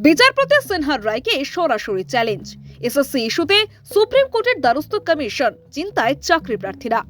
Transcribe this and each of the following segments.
বিচারপতি সিনহার রায়কে সরাসরি চ্যালেঞ্জ। এসএসসি ইস্যুতে সুপ্রিম কোর্টের দ্বারস্থ কমিশন, চিন্তায় চাকরি প্রার্থীরা।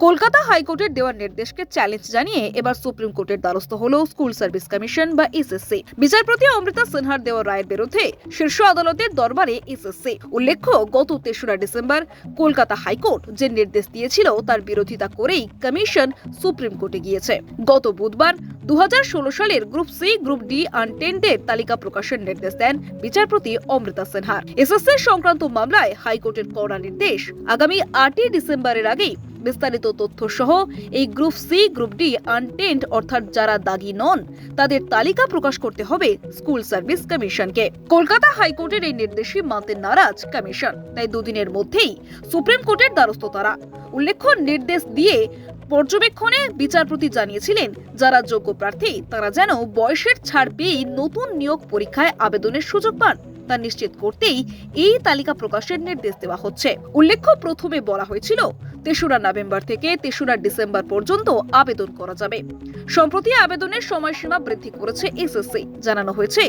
কলকাতা হাইকোর্টের দেওয়া নির্দেশকে চ্যালেঞ্জ জানিয়ে এবার সুপ্রিম কোর্টের দ্বারস্থ হলো স্কুল সার্ভিস কমিশন বা এসএসসি। বিচারপতি অমৃতা সিনহার দেওয়া রায়ের বিরুদ্ধে শীর্ষ আদালতের দরবারে এসএসসি। উল্লেখ্য, গত ৩রা ডিসেম্বর কলকাতা হাইকোর্ট যে নির্দেশ দিয়েছিল তার বিরোধিতা করেই কমিশন সুপ্রিম কোর্টে গিয়েছে। গত বুধবার 2016 সালের গ্রুপ সি, গ্রুপ ডি আনটেন্ডের তালিকা প্রকাশের নির্দেশ দেন বিচারপতি অমৃতা সিনহা। এসএসসি সংক্রান্ত মামলায় হাইকোর্টের কড়া নির্দেশ, আগামী 8ই ডিসেম্বরের আগেই বিস্তারিত তথ্য সহ এই গ্রুপ সি, গ্রুপ ডি আনটেন্ড অর্থাৎ যারা দাগি নন তাদের তালিকা প্রকাশ করতে হবে স্কুল সার্ভিস কমিশনকে। কলকাতা হাইকোর্টের এই নির্দেশই মানতে নারাজ কমিশন, তাই দুদিনের মধ্যেই সুপ্রিম কোর্টের দ্বারস্থ তারা। উল্লেখ্য, নির্দেশ দিয়ে পর্যবেক্ষণে বিচারপতি জানিয়েছিলেন যারা যোগ্য প্রার্থী তারা যেন বয়সের ছাড় পেয়েই নতুন নিয়োগ পরীক্ষায় আবেদনের সুযোগ পান তা নিশ্চিত করতেই এই তালিকা প্রকাশের নির্দেশ দেওয়া হচ্ছে। উল্লেখ্য, প্রথমে বলা হয়েছিল ৩রা নভেম্বর থেকে ৩রা ডিসেম্বর পর্যন্ত আবেদন করা যাবে। সম্প্রতি আবেদনের সময়সীমা বৃদ্ধি করেছে এসএসসি। জানানো হয়েছে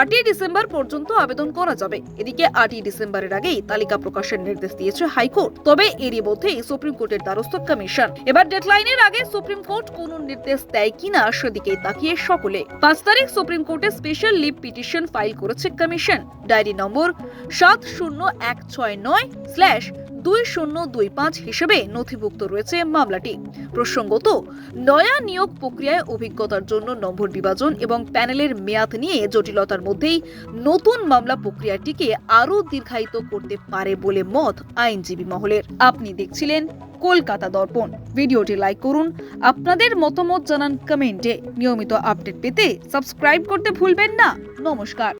8ই ডিসেম্বর পর্যন্ত আবেদন করা যাবে। এদিকে 8ই ডিসেম্বরের আগেই তালিকা প্রকাশের নির্দেশ দিয়েছে হাইকোর্ট। তবে এরই মধ্যেই সুপ্রিম কোর্টের দ্বারস্থ কমিশন। এবার ডেডলাইনের আগে সুপ্রিম কোর্ট কোন নির্দেশ দেয় কিনা সেদিকেই তাকিয়ে সকলে। 5 তারিখ সুপ্রিম কোর্টে স্পেশাল লিভ পিটিশন ফাইল করেছে কমিশন। ডায়েরি নম্বর 70169/2025 হিসেবে নথিভুক্ত রয়েছে মামলাটি। প্রসঙ্গত, নয়া নিয়োগ প্রক্রিয়ায় অভিজ্ঞতার জন্য নম্বর বিভাজন এবং প্যানেলের মেয়াদ নিয়ে জটিলতার মধ্যেই নতুন মামলা প্রক্রিয়াটিকে আরও দীর্ঘায়িত করতে পারে বলে মত আইনজীবী মহলের। আপনি দেখছিলেন কলকাতা দর্পণ। ভিডিওটি লাইক করুন, আপনাদের মতামত জানান কমেন্টে। নিয়মিত আপডেট পেতে সাবস্ক্রাইব করতে ভুলবেন না। নমস্কার।